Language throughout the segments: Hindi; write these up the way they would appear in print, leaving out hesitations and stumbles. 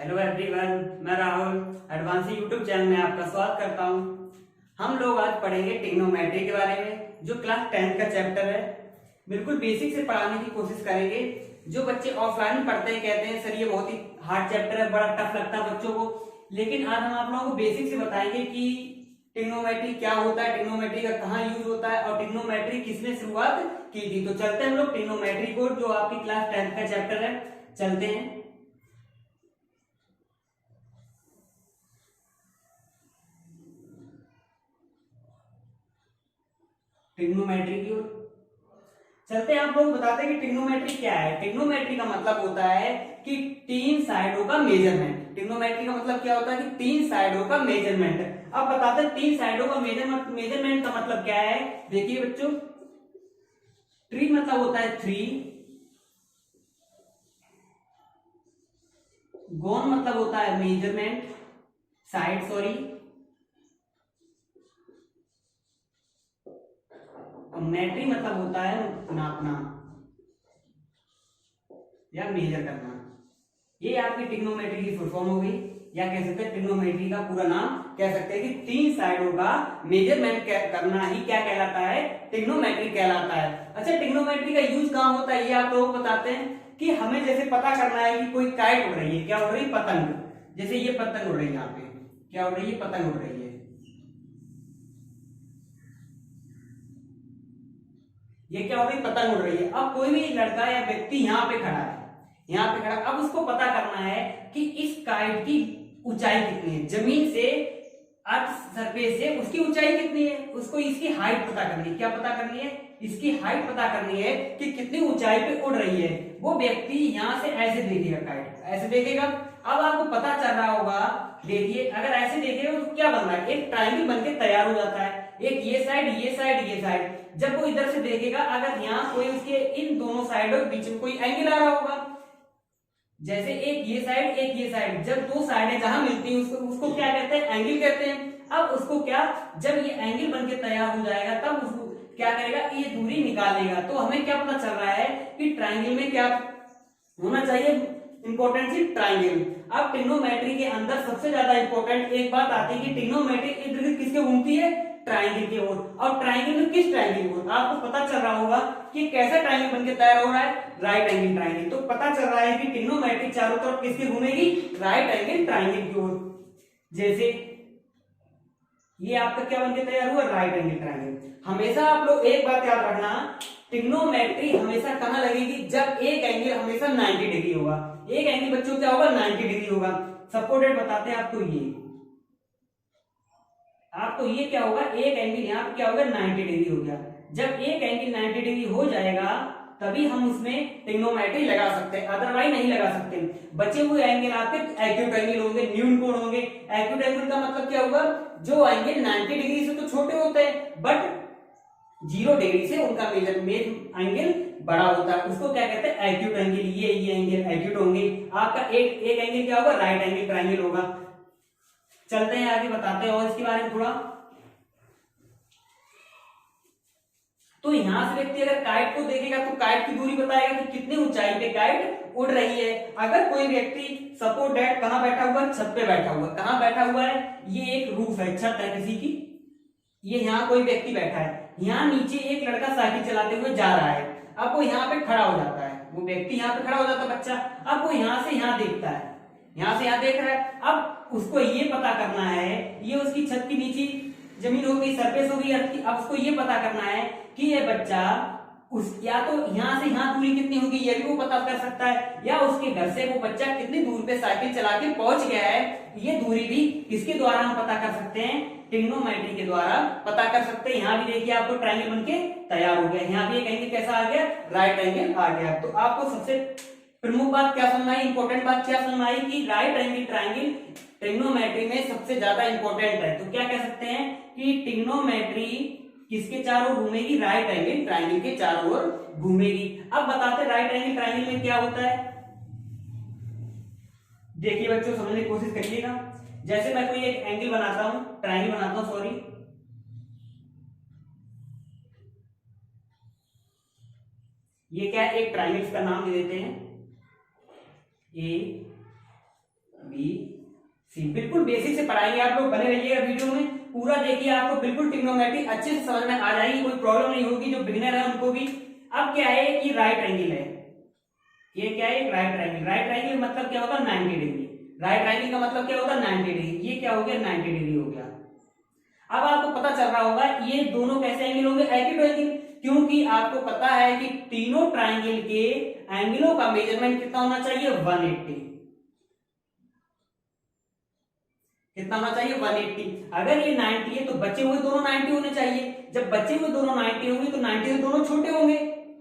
हेलो एवरीवन, मैं राहुल एडवांसी यूट्यूब चैनल में आपका स्वागत करता हूं। हम लोग आज पढ़ेंगे ट्रिग्नोमेट्री के बारे में, जो क्लास 10 का चैप्टर है। बिल्कुल बेसिक से पढ़ाने की कोशिश करेंगे। जो बच्चे ऑफलाइन पढ़ते हैं कहते हैं सर ये बहुत ही हार्ड चैप्टर है, बड़ा टफ लगता है बच्चों को, लेकिन आज हम आप लोगों को बेसिक से बताएंगे कि ट्रिग्नोमेट्री क्या होता है, ट्रिग्नोमेट्री का कहाँ यूज होता है और ट्रिग्नोमेट्री किसने शुरुआत की थी। तो चलते हैं हम लोग ट्रिग्नोमेट्री को, जो आपकी क्लास 10 का चैप्टर है, चलते हैं। ट्रिग्नोमेट्री की ओर चलते हैं। आप लोग बताते हैं कि ट्रिग्नोमेट्री क्या है। ट्रिग्नोमेट्री का मतलब होता है कि तीन साइडों का मेजरमेंट। ट्रिग्नोमेट्री का मतलब क्या होता है कि तीन साइडों का मेजरमेंट। अब बताते हैं तीन साइडों का मेजरमेंट का मतलब क्या है। देखिए बच्चों, ट्री मतलब होता है थ्री, गोन मतलब होता है मेजरमेंट, साइड सॉरी, और मेट्री मतलब होता है नापना या मेजर करना। ये आपकी ट्रिग्नोमेट्री की फुल फॉर्म हो गई, या कह सकते हैं ट्रिग्नोमेट्री का पूरा नाम कह सकते हैं कि तीन साइडों का मेजरमेंट करना ही क्या कहलाता है, ट्रिग्नोमेट्री कहलाता है। अच्छा, ट्रिग्नोमेट्री का यूज कहां होता है ये आप लोगों को बताते हैं कि हमें जैसे पता करना है कि कोई काइट उड़ रही है, क्या उड़ रही है, पतंग। जैसे ये पतंग उड़ रही है, यहाँ पे क्या उड़ रही है, पतंग उड़ रही है। ये क्या हो रही है, पतंग उड़ रही है। अब कोई भी लड़का या व्यक्ति यहाँ पे खड़ा है, यहाँ पे खड़ा, अब उसको पता करना है कि इस काइट की ऊंचाई कितनी है, जमीन से अर्थ सरफेस से उसकी ऊंचाई कितनी है। उसको इसकी हाइट पता करनी है। क्या पता करनी है, इसकी हाइट पता करनी है कि कितनी ऊंचाई पे उड़ रही है। वो व्यक्ति यहाँ से ऐसे देखेगा, काइट ऐसे देखेगा। अब आपको पता चल रहा होगा, देखिए अगर ऐसे देखेगा तो क्या बन रहा है, एक ट्रायंगल बनके तैयार हो जाता है। एक ये साइड, ये साइड, ये साइड। जब वो इधर से देखेगा, अगर यहाँ कोई उसके इन दोनों साइडों के बीच में कोई एंगल आ रहा होगा, जैसे एक ये साइड एक ये साइड, जब दो साइडें जहां मिलती हैं उसको क्या कहते हैं, एंगल कहते हैं। अब उसको क्या, जब ये एंगल बनके तैयार हो जाएगा तब उसको क्या करेगा, ये दूरी निकालेगा। तो हमें क्या पता चल रहा है कि ट्राइंगल में क्या होना चाहिए, इंपॉर्टेंट सी ट्राइंगल। अब ट्रिग्नोमेट्री के अंदर सबसे ज्यादा इंपॉर्टेंट एक बात आती है कि ट्रिग्नोमेट्री इर्द गिर्द किसके घूमती है, ट्राइंगल की ओर। और ट्राइंगल में किस ट्राइंगल की ओर, आपको पता चल रहा होगा कि कैसा ट्राइंगल बनके तैयार हो रहा है, राइट एंगल ट्राइंगल। तो पता चल रहा है कि ट्रिग्नोमेट्री चारों तरफ किसकी घूमेगी, राइट एंगल ट्राइंगल की ओर। जैसे ये आपका क्या बनके तैयार हुआ, राइट एंगल ट्राइंगल। हमेशा आप लोग एक बात याद रखना, ट्रिग्नोमेट्री हमेशा कहां लगेगी, जब एक एंगल हमेशा 90 डिग्री होगा। एक एंगल बच्चों क्या होगा, 90 डिग्री होगा। सपोर्टेड बताते हैं आपको, ये क्या होगा, एक एंगल यहाँ पे क्या होगा, 90 डिग्री हो गया। जब एक एंगल 90 डिग्री हो जाएगा तभी हम उसमें ट्रिग्नोमेट्री लगा सकते हैं, अदरवाइज नहीं लगा सकते। बचे हुए एंगल आपके एक्यूट एंगल होंगे, न्यून कोण होंगे। एक्यूट एंगल का मतलब क्या होगा, जो एंगल 90 डिग्री से तो छोटे होते हैं बट 0 डिग्री से उनका मेन एंगल बड़ा होता है, उसको क्या कहते हैं, एक्यूट एंगल। ये एंगल एक्यूट होंगे। आपका एक एंगल क्या होगा, राइट एंगल ट्राइंगल होगा। चलते हैं आगे, बताते हैं और इसके बारे में थोड़ा। तो यहां से व्यक्ति अगर काइट को देखेगा तो काइट की दूरी बताएगा कि कितनी ऊंचाई पे काइट उड़ रही है। अगर कोई व्यक्ति सपोज दैट कहां बैठा हुआ है, छत पे बैठा हुआ है। कहां बैठा हुआ है, ये एक रूफ है, छत है किसी की। ये यहाँ कोई व्यक्ति बैठा है, यहाँ नीचे एक लड़का साइकिल चलाते हुए जा रहा है। अब वो यहाँ पे खड़ा हो जाता है, वो व्यक्ति यहाँ पे खड़ा हो जाता है, बच्चा। अब वो यहाँ से यहाँ देखता है, यहाँ से यहाँ देख रहा है। अब उसको ये पता करना है, ये उसकी छत की नीचे जमीन हो गई, सरफेस हो गई अर्थ की। अब उसको ये पता करना है कि ये बच्चा उस या तो यहाँ से यहाँ दूरी कितनी होगी, ये भी वो पता कर सकता है, या उसके घर से वो बच्चा कितनी दूर पे साइकिल चला के पहुंच गया है। ये दूरी भी किसके द्वारा हम पता कर सकते हैं, ट्रिग्नोमेट्री के द्वारा पता कर सकते हैं। यहाँ भी देखिए आपको ट्रायंगल बनके तैयार हो गया, यहाँ भी एक एंगल कैसा आ गया, राइट एंगल आ गया। तो आपको सबसे प्रमुख बात क्या समझ आई, इंपॉर्टेंट बात क्या समझ आई कि राइट एंगल ट्रायंगल ट्रिग्नोमेट्री में सबसे ज्यादा इंपॉर्टेंट है। तो क्या कह सकते हैं कि ट्रिग्नोमेट्री किसके चारों ओर घूमेगी, राइट एंगल ट्रायंगल के चारों ओर घूमेगी। अब बताते राइट एंगल ट्रायंगल में क्या होता है। देखिए बच्चों, समझने की कोशिश करिएगा। जैसे मैं कोई एक एंगल बनाता हूं, ट्रायंगल बनाता हूं, सॉरी, ये क्या है, एक ट्रायंगल का नाम दे देते हैं, ए बी सी। बिल्कुल बेसिक से पढ़ाएंगे आप लोग, बने रहिएगा वीडियो में पूरा देखिए, आपको बिल्कुल ट्रिग्नोमेट्री अच्छे से समझ में आ जाएगी, कोई प्रॉब्लम नहीं होगी जो बिगिनर है उनको भी। अब क्या है कि राइट एंगल है, ये क्या है राइट एंगल। राइट एंगल मतलब क्या होता है 90 डिग्री। राइट एंगल का मतलब क्या होता है 90 डिग्री। ये क्या हो गया 90 डिग्री हो गया। अब आपको पता चल रहा होगा ये दोनों कैसे एंगल होंगे एक्यूट एंगल, क्योंकि आपको पता है कि तीनों ट्राइंगल के एंगलों का मेजरमेंट कितना होना चाहिए 180। कितना होना चाहिए 180। अगर ये 90 है तो बचे हुए दोनों 90 होने चाहिए। जब बचे हुए दोनों 90 होंगे तो 90 से दोनों छोटे होंगे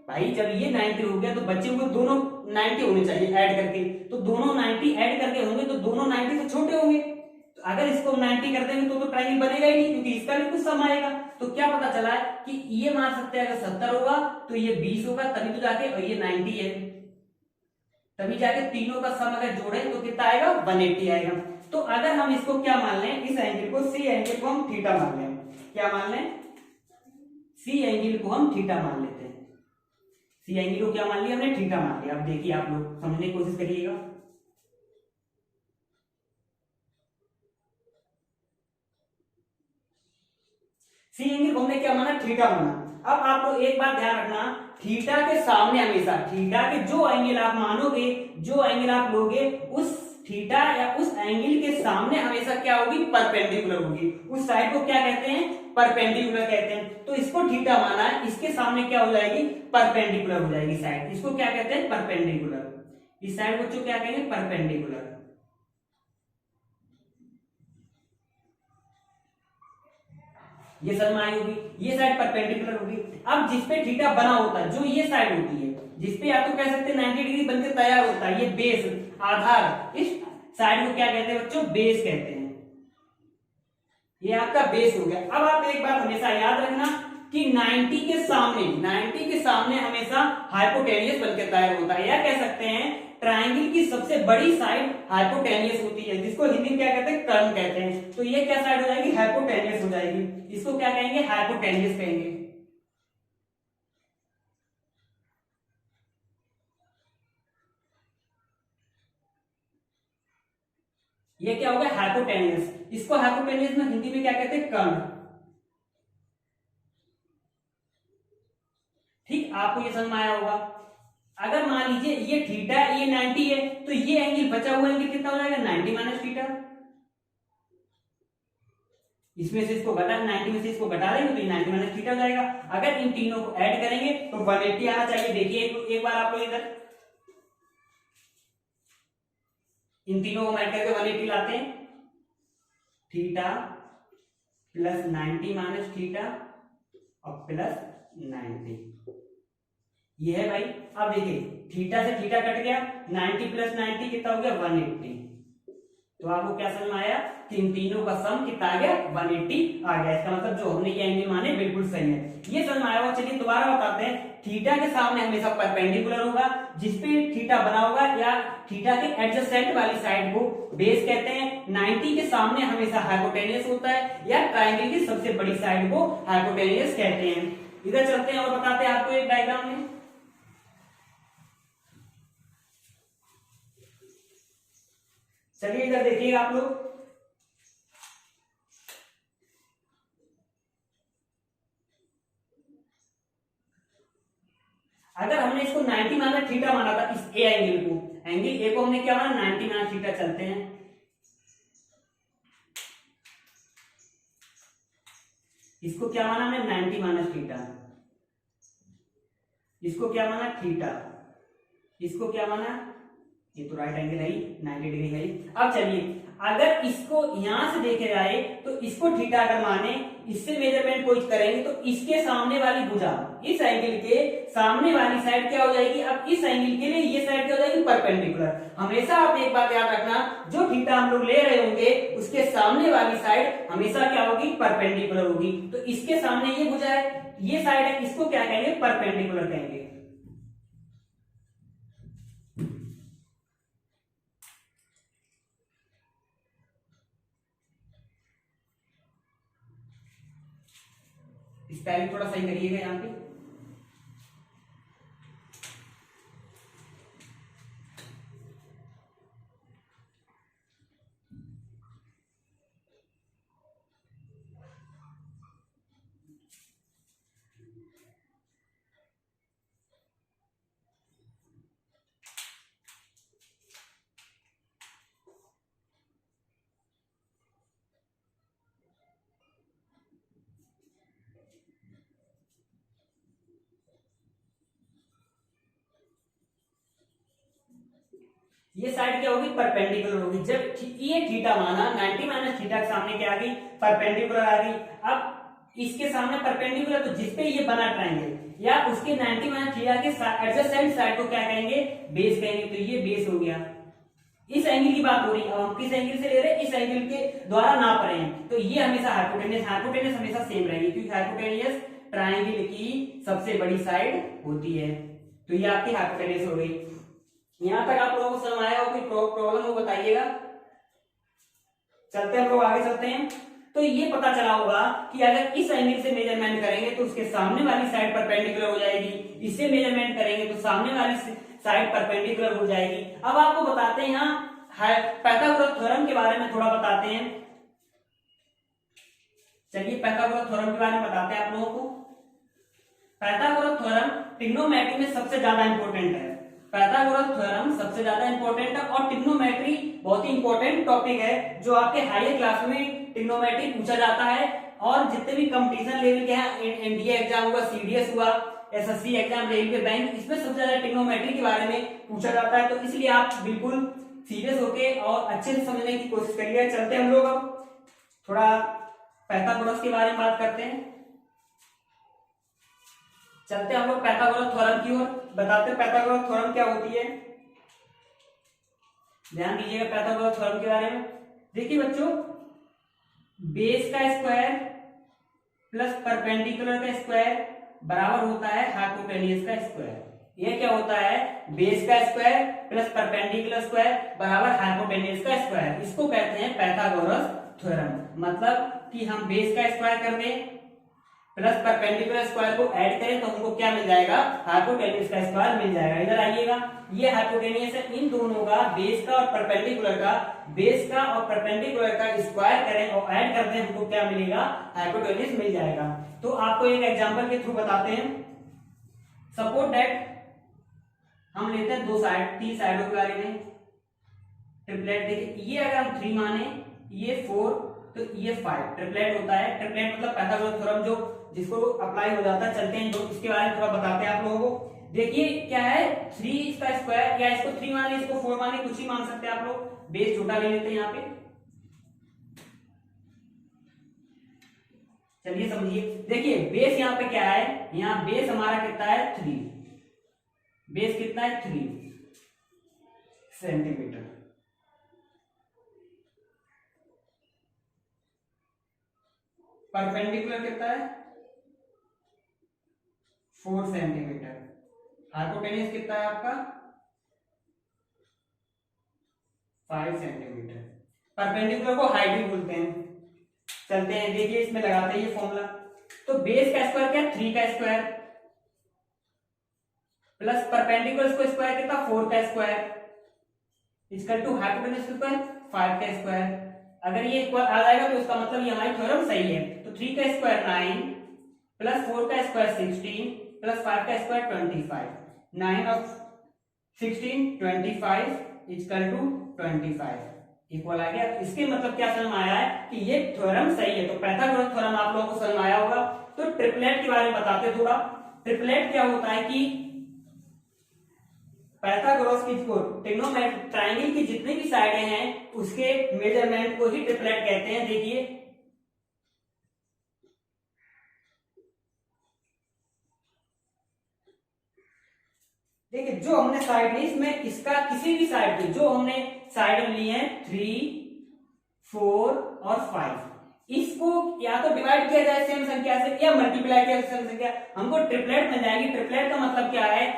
भाई। जब ये 90 हो गया तो बचे हुए दोनों 90 होने चाहिए ऐड करके, तो दोनों 90 ऐड करके होंगे तो दोनों 90 से छोटे होंगे। तो अगर इसको 90 कर देंगे तो ट्रायंगल बनेगा ही नहीं, क्योंकि इसका भी कुछ सम आएगा। तो क्या पता चला है कि ये मान सकते हैं अगर 70 होगा तो ये 20 होगा, तभी तो जाके, और ये 90 है तभी जाके तीनों का सम अगर जोड़े तो कितना आएगा 180 आएगा। तो अगर हम इसको क्या मान लें, इस एंगल को सी एंगल को हम थीटा मान लें। क्या मान लें, सी एंगल को हम थीटा मान लेते हैं। सी एंगल को क्या मान लिया हमने, थीटा मान लिया। अब देखिए आप लोग समझने की कोशिश करिएगा। सी एंगल को हमने क्या माना, थीटा माना। अब आप लोग एक बात ध्यान रखना, थीटा के सामने हमेशा, थीटा के जो एंगल आप मानोगे, जो एंगल आप लोगे, उस थीटा या उस एंगल के सामने हमेशा क्या होगी, परपेंडिकुलर होगी। उस साइड को क्या कहते हैं, परपेंडिकुलर कहते हैं। तो इसको थीटा माना है, इसके सामने क्या हो जाएगी, परपेंडिकुलर हो जाएगी साइड। इसको क्या कहते हैं, परपेंडिकुलर। इस साइड को क्या कहेंगे, परपेंडिकुलर। ये समझ में आई होगी, ये साइड परपेंडिकुलर होगी। अब जिसपे थीटा बना होता है, जो ये साइड होती है, जिसपे आप तो कह सकते हैं 90 डिग्री बनकर तैयार होता है, ये बेस, आधार, इस साइड को क्या कहते हैं बच्चों, बेस कहते हैं। ये आपका बेस हो गया। अब आप एक बात हमेशा याद रखना कि 90 के सामने, 90 के सामने हमेशा हाइपोटेनियस बनकर तैयार होता है, या कह सकते हैं ट्रायंगल की सबसे बड़ी साइड हाइपोटेनियस होती है, जिसको हिंदी में क्या कहते हैं, कर्न कहते हैं। तो ये क्या साइड हो जाएगी, हाइपोटेनियस हो जाएगी। इसको क्या कहेंगे, हाइपोटेनियस कहेंगे। ये क्या हो गया, हाइपोटेनियस। इसको हाइपोटेनियस में हिंदी में क्या कहते हैं, कर्ण। ठीक, आपको ये समझ में आया होगा। अगर मान लीजिए ये थीटा, ये 90 है, तो ये एंगल बचा हुआ एंगल कितना हो जाएगा, 90 माइनस थीटा। इसमें से इसको घटा, 90 में से इसको घटा देंगे तो ये 90 माइनस थीटा हो जाएगा। अगर इन तीनों को ऐड करेंगे तो 180 आना चाहिए। देखिए एक बार आप लोग इधर इन तीनों को ऐड करके 180 लाते हैं, थीटा प्लस 90 माइनस थीटा और प्लस 90, ये है भाई। अब देखिए थीटा से थीटा कट गया, 90 प्लस 90 कितना हो गया, 180। तो आपको क्या समझ में आया कि इन तीनों का सम कितना आ गया, 180 आ गया। इसका मतलब जो हमने ये एंगल माने बिल्कुल सही है। ये समझ में आया होगा। चलिए दोबारा बताते हैं। थीटा के सामने हमेशा परपेंडिकुलर होगा, जिसपे थीटा बना होगा, या थीटा के एडजेसेंट वाली साइड को बेस कहते हैं। 90 के सामने हमेशा हाइपोटेनियस होता है, या ट्रायंगल की सबसे बड़ी साइड को हाइपोटेनियस कहते हैं। इधर चलते हैं और बताते हैं आपको एक डायग्राम में। चलिए इधर देखिए आप लोग, अगर हमने इसको 90 माना थीटा माना था, इस ए एंगल को, एंगल ए को हमने क्या माना 90 माना थीटा। चलते हैं, इसको क्या माना हमने 90 माइनस थीटा, इसको क्या माना थीटा, इसको क्या माना, ये तो राइट एंगल है ही, 90 डिग्री है ही। अब चलिए अगर इसको यहां से देखे जाए तो इसको थीटा अगर माने, इससे मेजरमेंट कोई करेंगे तो इसके सामने वाली भुजा, इस एंगल के सामने वाली साइड क्या हो जाएगी। अब इस एंगल के लिए ये साइड क्या हो जाएगी, परपेंडिकुलर। हमेशा आप एक बात याद रखना, जो थीटा हम लोग ले रहे होंगे उसके सामने वाली साइड हमेशा क्या होगी, परपेंडिकुलर होगी। तो इसके सामने ये भुजा है, ये साइड है, इसको क्या कहेंगे, परपेंडिकुलर कहेंगे। स्पेलिंग थोड़ा सही करिएगा यहाँ पे। ये साइड क्या होगी, परपेंडिकुलर होगी। जब ये थीटा माना 90 माइनस थीटा के सामने क्या आ गई, परपेंडिकुलर आ गई। अब इसके सामने परपेंडिकुलर, तो जिसपे ये बना ट्रायंगल या उसके 90 माइनस थीटा के एडजेसेंट साइड को क्या कहेंगे, बेस कहेंगे। तो ये बेस हो गया। इस एंगल की बात हो रही है, अब हम किस एंगल से ले रहे हैं, इस एंगल के द्वारा नाप रहे हैं। तो ये हमेशा हाइपोटेन्यूस, हाइपोटेन्यूस हमेशा सेम रहेगी क्योंकि हाइपोटेन्यूस ट्रायंगल की सबसे बड़ी साइड होती है। तो ये आपकी हाइपोटेन्यूस हो गई। यहां तक आप लोगों को समझ आया हो, कोई प्रॉब्लम हो बताइएगा। चलते हैं हम लोग आगे चलते हैं। तो ये पता चला होगा कि अगर इस एंगल से मेजरमेंट करेंगे तो उसके सामने वाली साइड परपेंडिकुलर हो जाएगी, इससे मेजरमेंट करेंगे तो सामने वाली साइड परपेंडिकुलर हो जाएगी। अब आपको बताते हैं यहाँ पाइथागोरस थ्योरम के बारे में थोड़ा बताते हैं। चलिए पाइथागोरस थ्योरम के बारे में बताते हैं आप लोगों को। पाइथागोरस थ्योरम ट्रिग्नोमेट्री में सबसे ज्यादा इंपॉर्टेंट है। पाइथागोरस थ्योरम सबसे ज्यादा इंपॉर्टेंट है और ट्रिग्नोमेट्री बहुत ही इंपॉर्टेंट टॉपिक है जो आपके हायर क्लास में ट्रिग्नोमेट्री पूछा जाता है। और जितने भी कंपटीशन लेवल के हैं, एनडीए एग्जाम हुआ, सीडीएस हुआ, एसएससी एग्जाम, रेलवे बैंक, इसमें सबसे ज्यादा ट्रिग्नोमेट्री के बारे में पूछा जाता है। तो इसलिए आप बिल्कुल सीरियस होके और अच्छे से समझने की कोशिश करिए। चलते हम लोग अब थोड़ा पाइथागोरस के बारे में बात करते हैं। चलते हम लोग पाइथागोरस थ्योरम की ओर, बताते हैं पाइथागोरस थ्योरम क्या होती है। ध्यान दीजिएगा पाइथागोरस थ्योरम के बारे में। देखिए बच्चों, बेस का स्क्वायर प्लस परपेंडिकुलर का स्क्वायर बराबर होता है हाइपोटेन्यूस का स्क्वायर। ये क्या होता है, बेस का स्क्वायर प्लस परपेंडिकुलर स्क्वायर बराबर हाइपोटेन्यूस का स्क्वायर। इसको कहते हैं पाइथागोरस थ्योरम। मतलब कि हम बेस का स्क्वायर कर दें प्लस परपेंडिकुलर स्क्वायर को ऐड करें तो हमको क्या मिल जाएगा, हाइपोटेन्यूस का स्क्वायर मिल जाएगा। इधर आइएगा, ये हाइपोटेन्यूस है, इन दोनों का बेस का और परपेंडिकुलर का, बेस का और परपेंडिकुलर का स्क्वायर करें और ऐड कर दें, हमको क्या मिलेगा, हाइपोटेन्यूस मिल जाएगा। तो आपको एक एग्जांपल के थ्रू बताते हैं। सपोज दैट हम लेते हैं दो साइड, तीन साइडों के बारे में ट्रिपलेट। देखिए ये अगर हम 3 माने, ये 4, तो ये 5 ट्रिपलेट होता है। ट्रिपलेट मतलब पाइथागोरस थ्योरम जो जिसको अप्लाई हो जाता है। चलते हैं तो इसके बारे में थोड़ा बताते हैं आप लोगों को। देखिए क्या है, 3 इसका स्क्वायर, या इसको 3 माने, इसको 4 माने, कुछ ही मान सकते हैं आप लोग। बेस छोटा ले लेते हैं यहाँ पे। चलिए समझिए, देखिए बेस यहाँ पे क्या है, यहाँ बेस हमारा कितना है, 3। बेस कितना है, 3 सेंटीमीटर। परपेंडिकुलर कितना है, 4 सेंटीमीटर। हाइपोटेन्यूस कितना है आपका, 5 सेंटीमीटर। परपेंडिकुलर को हाइट भी बोलते हैं। चलते हैं, देखिए इसमें लगाते हैं ये फॉर्मूला। तो बेस का स्क्वायर क्या, 3 का स्क्वायर प्लस परपेंडिकुलर को स्क्वायर कितना, 4 का square equal to hypotenuse square 5 का स्क्वायर। अगर ये इक्वल आ जाएगा तो इसका मतलब ये हमारी थ्योरम सही है। तो 3 का स्क्वायर 9 प्लस 4 का स्क्वायर 16 प्लस 5 का स्क्वायर 25। 9 और 16 25 इक्वल टू 25 इक्वल आ गया। इसके मतलब क्या समझ में आया है कि ये थ्योरम सही है। तो पाइथागोरस थ्योरम आप लोगों को समझ में आया होगा। तो ट्रिपलेट के बारे में बताते थोड़ा। ट्रिपलेट क्या होता है कि पाइथागोरस की ट्रिग्नोमेट्री ट्रायंगल की जितनी भी साइडें हैं उसके मेजरमेंट को ही ट्रिपलेट कहते हैं। देखिए जो हमने साइड ली, इसमें इसका किसी भी साइड की जो हमने साइड ली है 3, 4 और 5, इसको या तो डिवाइड किया जाए सेम संख्या से या मल्टीप्लाई किया जाए सेम संख्या, हमको ट्रिपलेट मिल जाएगी। ट्रिपलेट का मतलब क्या है,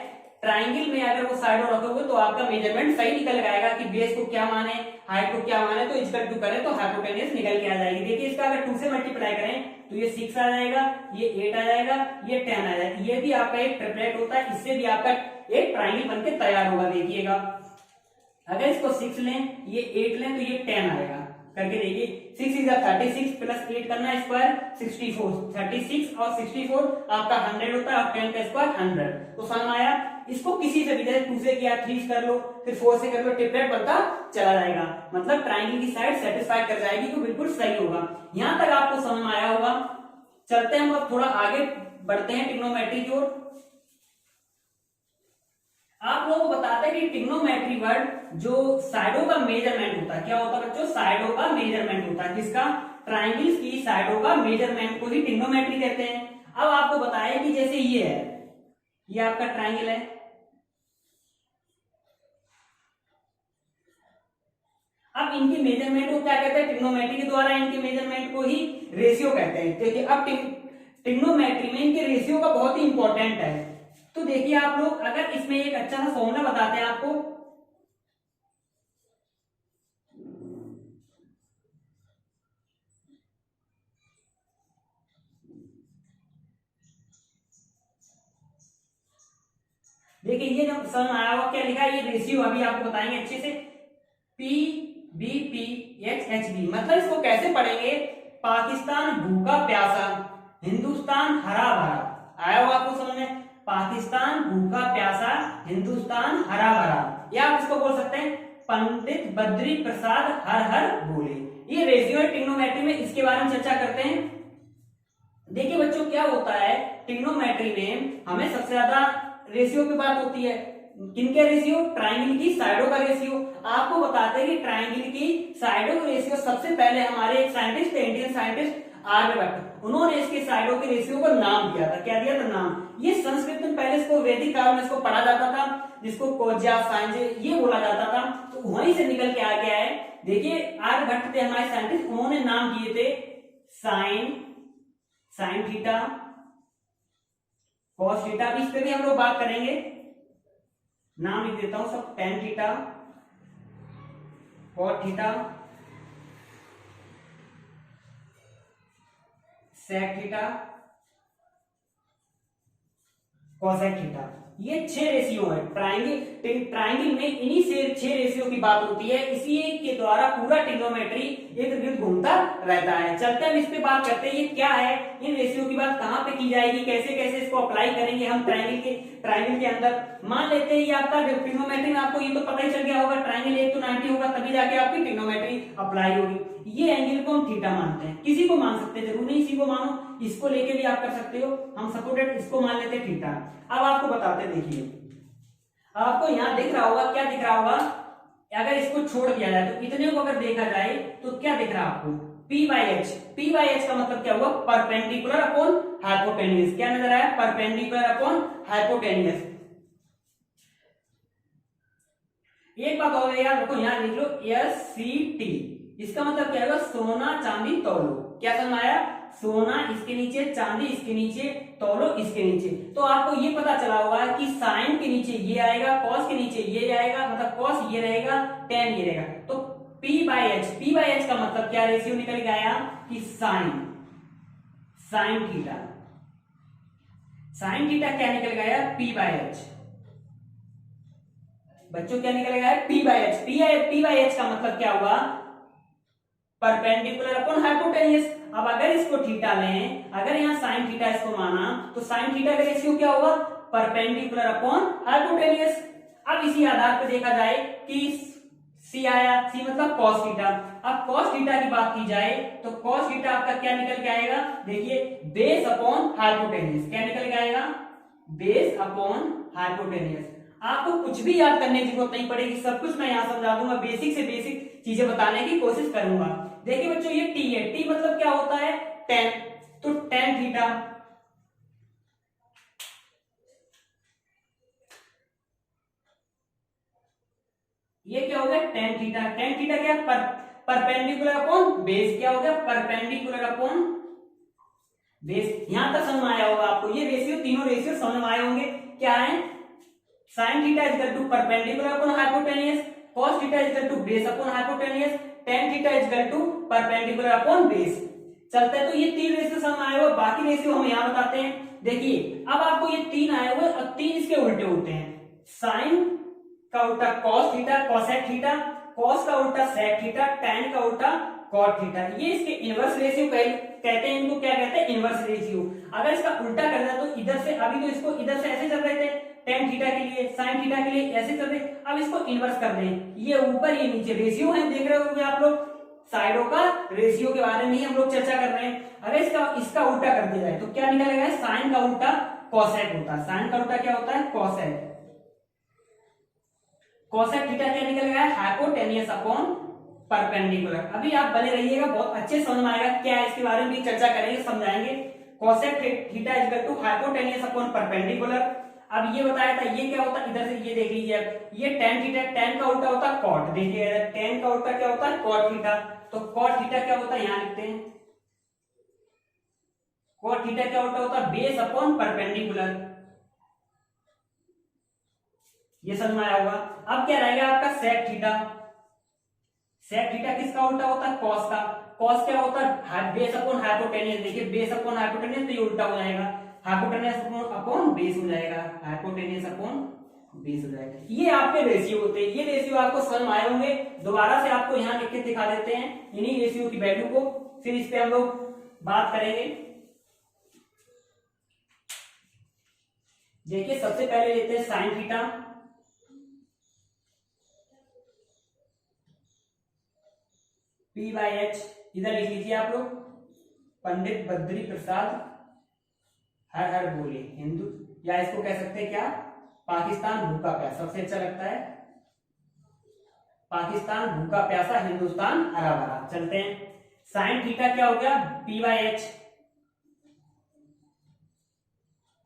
ट्राइंगल में अगर वो साइड रखोगे तो आपका मेजरमेंट सही निकल आएगा कि बेस को क्या माने, हाइट को क्या माने, तो इक्वल टू करें तो हाइपोटेन्यूस निकल के आ जाएगी। देखिए इसका अगर 2 से मल्टीप्लाई करें तो ये 6 आ जाएगा, ये 8 आ जाएगा, ये 10 आ जाएगा। ये भी आपका एक ट्रिपलेट होता है, इससे भी आपका एक ट्राइंगल बनके तैयार होगा। देखिएगा अगर इसको 6 लें, ये 8 लें, तो ये 10 आएगा। करके देखिए 6 इज 36 प्लस 8 करना स्क्वायर 64, 36 और 64 आपका 100 होता है और 10 का स्क्वायर 100। तो समझ में आया। इसको किसी से भी, जैसे 2 से किया 3 कर लो, फिर 4 से कर लो, ट्रिपलेट बनता चला जाएगा। मतलब ट्राइंगल की साइड सेटिस्फाई कर जाएगी तो बिल्कुल सही होगा। यहां तक आपको समझ में आया होगा। चलते हैं हम अब थोड़ा आगे बढ़ते हैं ट्रिग्नोमेट्री की ओर। आप लोगों को बताते हैं कि ट्रिग्नोमेट्री वर्ड जो साइडों का मेजरमेंट होता है, क्या होता है बच्चों, साइडों का मेजरमेंट होता है, किसका, ट्राइंगल्स की साइडों का मेजरमेंट को ही ट्रिग्नोमेट्री कहते हैं। अब आपको बताया कि जैसे ये है, ये आपका ट्राइंगल है, अब इनकी मेजरमेंट को क्या कहते हैं, ट्रिग्नोमेट्री के द्वारा इनके मेजरमेंट को ही रेशियो कहते हैं। देखिए अब ट्रिग्नोमेट्री में इनके रेशियो का बहुत ही इंपॉर्टेंट है। तो देखिए आप लोग, अगर इसमें एक अच्छा सा फॉर्मूला बताते हैं आपको, देखिए ये जब समझ आया होगा क्या लिखा है, ये रेशियो अभी आपको बताएंगे अच्छे से, P B P H H B, मतलब इसको कैसे पढ़ेंगे, पाकिस्तान भूखा प्यासा, हिंदुस्तान हरा भरा, आया होगा आपको समझ में, पाकिस्तान भूखा प्यासा, हिंदुस्तान हरा भरा, या आप इसको बोल सकते हैं पंडित बद्री प्रसाद हर हर बोले। ये रेशियो है ट्रिग्नोमेट्री में, इसके बारे में चर्चा करते हैं। देखिए बच्चों क्या होता है, ट्रिग्नोमेट्री में हमें सबसे ज्यादा रेशियो की बात होती है, किनके रेशियो, ट्राइंगल की साइडों का रेशियो। आपको बताते हैं कि ट्राइंगल की साइडों का रेशियो सबसे पहले हमारे एक साइंटिस्ट थे, इंडियन साइंटिस्ट आर्यभट्ट, उन्होंने इसके साइडों के रेशियो को नाम दिया था, क्या दिया था, नाम। ये संस्कृत में पहले इसको वैदिक काल में इसको पढ़ा जाता था, जिसको कोज्या साइंजे ये बोला जाता था, तो वहीं से निकल के आ गया है। देखिए आर्यभट्ट थे हमारे साइंटिस्ट, उन्होंने नाम दिए थे साइन थीटा, कॉस थीटा, इस पे भी हम लोग बात करेंगे, नाम लिख देता हूं सब, tan theta, cot theta, sec theta, cosec theta. ये 6 रेशियो है ट्राइंगल में, इन्हीं से 6 रेशियो की बात होती है, इसी के द्वारा पूरा ट्रिग्नोमेट्री इर्द गिर्द घूमता रहता है। चलते हम इस पे बात करते हैं, ये क्या है, इन रेशियो की बात कहां पे की जाएगी, कैसे कैसे इसको अप्लाई करेंगे हम ट्राइंगल के अंदर। मान लेते हैं ये आपका ट्रिग्नोमेट्री में, आपको ये तो पता ही चल गया होगा, ट्राइंगल एक तो 90 होगा, तभी जाके आपकी ट्रिग्नोमेट्री अप्लाई होगी। ये एंगल को हम थीटा मानते हैं, किसी को मान सकते हैं, जरूर नहीं इसी को मानो, इसको लेके भी आप कर सकते हो, हम सपोर्टेड इसको मान लेते हैं थीटा। अब आपको बताते हैं, देखिए आपको यहां दिख रहा होगा, क्या दिख रहा होगा, अगर इसको छोड़ दिया जाए तो इतने को अगर देखा जाए तो क्या दिख रहा है आपको, P by H. P by H का मतलब क्या हुआ, परपेंडिकुलर अपॉन हाइपोटेन्यूज, क्या नजर आया, परपेंडिकुलर अपॉन हाइपोटेन्यूज। एक बात और यार देखो, यहां लिख लो एस सी टी, इसका मतलब क्या होगा, सोना चांदी तौलो, क्या समझ आया, सोना इसके नीचे, चांदी इसके नीचे, तौलो इसके नीचे। तो आपको ये पता चला होगा कि साइन के नीचे ये आएगा, कॉस के नीचे ये आएगा, मतलब कॉस ये रहेगा, टेन ये रहेगा। तो P by H, P by H का मतलब क्या रेशियो निकल के आया कि साइन थीटा, साइन थीटा क्या निकल गया, P बाई एच। बच्चों क्या निकल गया है, P by H. P by H का मतलब क्या हुआ, परपेंडिकुलर अपॉन हाइपोटेन्यूज। अब अगर इसको थीटा लें, अगर यहाँ साइन थीटा इसको माना, तो साइन थीटा का रेशियो क्या होगा, परपेंडिकुलर अपॉन हाइपोटेन्यूज। अब इसी आधार पर देखा जाए कि सी आया, सी मतलब कॉस थीटा। अब कॉस थीटा की बात की जाए तो कॉस थीटा आपका क्या निकल के आएगा, देखिए बेस अपॉन हाइपोटेन्यूज, क्या निकल के आएगा, बेस अपॉन हाइपोटेन्यूज। आपको कुछ भी याद करने की जरूरत नहीं पड़ेगी, सब कुछ मैं यहां समझा दूंगा, बेसिक से बेसिक चीजें बताने की कोशिश करूंगा। देखिए बच्चों ये टी है, टी मतलब क्या होता है, टेन, तो टेन थीटा, ये क्या हो गया, टेन थीटा। टेन थीटा क्या, परपेंडिकुलर अपॉन बेस, क्या हो गया, परपेंडिकुलर अपॉन बेस। यहां तक समझ में आया होगा आपको, ये रेशियो, तीनों रेशियो समझ में आए होंगे, क्या है, sine theta is equal to perpendicular upon hypotenuse, cos theta is equal to base upon hypotenuse, tan theta is equal to perpendicular upon base. चलता है, तो ये तीन रेशियो समझ में आए हुए, बाकी रेशियो हम यहां बताते हैं। देखिए अब आपको ये तीन आए हुए, अब तीन इसके उल्टे होते हैं, साइन का उल्टा cos theta, cosec theta, cos का उल्टा सेक थीटा, टैन का उल्टा कॉट थीटा। ये इसके इनवर्स रेशियो कहते हैं, इनको क्या कहते हैं, इनवर्स रेशियो। अगर इसका उल्टा करना तो इधर से, अभी तो इसको इधर से ऐसे चल रहे थे, टेन थीटा के लिए, साइन थीटा के लिए ऐसे चल रहे, अब इसको इनवर्स कर दें, ये ऊपर ये नीचे रेशियो है, देख रहे होंगे आप लोग, साइडों का रेशियो के बारे में ही हम लोग चर्चा कर रहे हैं। अगर इसका उल्टा कर दिया जाए तो क्या निकलेगा, साइन का उल्टा कॉसेक होता है, साइन का उल्टा क्या होता है, कॉसेक। कोसेक थीटा क्या निकल गया है, हाइपोटेनियस अपॉन परपेंडिकुलर। अभी आप बने रहिएगा, बहुत अच्छे समझ में आएगा क्या है, इसके बारे में भी चर्चा करेंगे, समझाएंगे। Cosec theta is equal to hypotenuse upon perpendicular. अब ये बताया था ये क्या होता है, इधर से ये देख लीजिए, ये tan थीटा, tan का उल्टा होता है cot, देखिए tan का उल्टा क्या होता है cot थीटा, तो cot थीटा क्या होता है यहां लिखते हैं, cot थीटा क्या उल्टा होता है बेस अपॉन परपेंडिकुलर। ये समझ में आया होगा। अब क्या रहेगा आपका sec थीटा, sec थीटा किसका उल्टा होता है cos का, cos क्या होता है बेस अपॉन हाइपोटेनियस, देखिए बेस अपॉन हाइपोटेनियस तो ये उल्टा हो जाएगा, हाइपोटेनियस अपॉन बेस हो जाएगा, हाइपोटेनियस अपॉन बेस हो जाएगा। ये आपके रेशियो होते हैं, ये रेशियो आपको समझ में आए होंगे। दोबारा से आपको यहाँ लिख के दिखा देते हैं इन्हीं रेशियो की वैल्यू को, फिर इस पे हम लोग बात करेंगे। देखिए सबसे पहले लेते हैं sine theta, P by H, इधर लिख लीजिए आप लोग, पंडित बद्री प्रसाद हर हर बोले हिंदू, या इसको कह सकते हैं क्या, पाकिस्तान भूखा प्यासा, सबसे अच्छा लगता है पाकिस्तान भूखा प्यासा, हिंदुस्तान हरा भरा। चलते हैं, साइन थीटा क्या हो गया P by H,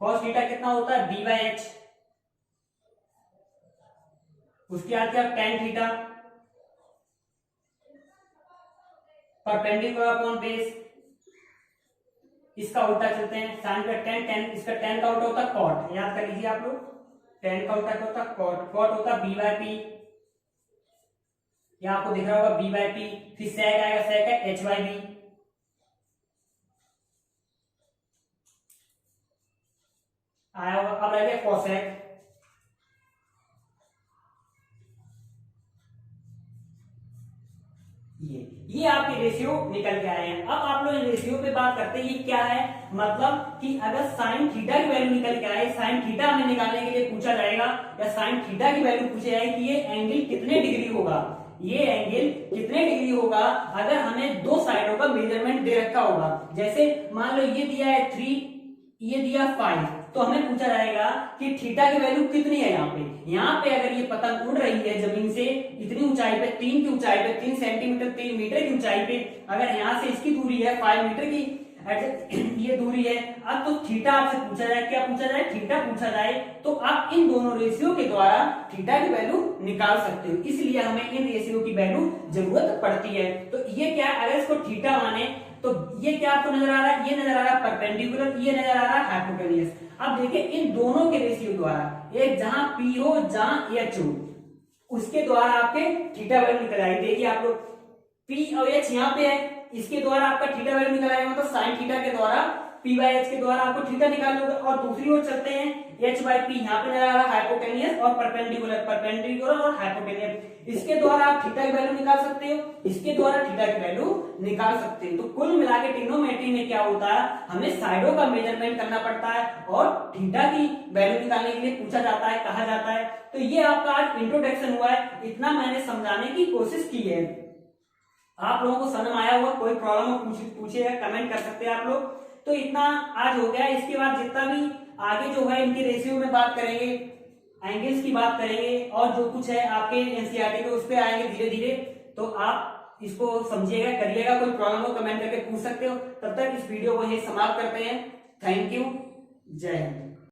cos theta कितना होता है बी बाई एच, उसके बाद क्या tan theta, perpendicular upon base, इसका उल्टा चलते हैं, साइन का टेन, टेन इसका टेन का उल्टा होता है कॉट, याद कर लीजिए आप लोग, टेन का उल्टा क्या होता है कॉट, कॉट होता है बी बाई पी, यहां आपको दिख रहा होगा बी बाई पी, फिर सेक आएगा, सेक है एच बाई बी, आया होगा। अब रह गया कोसेक, ये आपके रेशियो निकल के आए हैं। अब आप लोग रेशियो पे बात करते हैं, ये क्या है, मतलब कि अगर साइन थीटा की वैल्यू निकल के आए, साइन थीटा हमें निकालने के लिए पूछा जाएगा, या साइन थीटा की वैल्यू पूछी जाए कि ये एंगल कितने डिग्री होगा, ये एंगल कितने डिग्री होगा, अगर हमें दो साइडों का मेजरमेंट दे रखा होगा, जैसे मान लो ये दिया है 3, ये दिया 5, तो हमें पूछा जाएगा कि थीटा की वैल्यू कितनी है। यहाँ पे अगर ये पतंग उड़ रही है जमीन से इतनी ऊंचाई पे, 3 की ऊंचाई पे, 3 सेंटीमीटर 3 मीटर की ऊंचाई पे, अगर यहाँ से इसकी दूरी है 5 मीटर की, ये दूरी है, अब तो थीटा आपसे पूछा जाए, क्या पूछा जाए, थीटा पूछा जाए, तो आप इन दोनों रेशियो के द्वारा थीटा की वैल्यू निकाल सकते हो, इसलिए हमें इन रेशियो की वैल्यू जरूरत पड़ती है। तो ये क्या, अगर इसको थीटा माने तो ये क्या आपको नजर आ रहा है, ये नजर आ रहा है परपेंडिकुलर, ये नजर आ रहा है हाइपोटेनियस। अब देखिए इन दोनों के रेशियो द्वारा, एक जहां पी हो जहां एच हो, उसके द्वारा आपके थीटा वैल्यू निकल आएगी। देखिए आप लोग पी और एच यहाँ पे है, इसके द्वारा आपका थीटा वैल्यू निकल आएगा, मतलब साइन थीटा के द्वारा पी बाई एच के द्वारा आपको थीटा निकाल लोगे। और दूसरी ओर चलते हैं, एच बाई पी यहाँ पे नजर आ रहा है हाइपोटेनियस और परपेंडिकुलर, परपेंडिकुलर और हाइपोटेनियस, इसके द्वारा आप थीटा की वैल्यू निकाल सकते हो, इसके द्वारा थीटा की वैल्यू निकाल सकते हो। तो कुल मिला के ट्रिग्नोमेट्री में क्या होता है, हमें साइडों का मेजरमेंट करना पड़ता है और थीटा की वैल्यू निकालने के लिए पूछा जाता है, कहा जाता है। तो ये आपका आज इंट्रोडक्शन हुआ है, इतना मैंने समझाने की कोशिश की है। आप लोगों को समझ में आया होगा, कोई प्रॉब्लम हो पूछिएगा, कमेंट कर सकते हैं आप लोग। तो इतना आज हो गया, इसके बाद जितना भी आगे जो है इनके रेशियो में बात करेंगे, एंगल्स की बात करेंगे, और जो कुछ है आपके एनसीईआरटी पे उस पर आएंगे धीरे धीरे। तो आप इसको समझिएगा, करिएगा, कोई प्रॉब्लम हो कमेंट करके पूछ सकते हो। तब तक इस वीडियो को यही समाप्त करते हैं। थैंक यू, जय हिंद।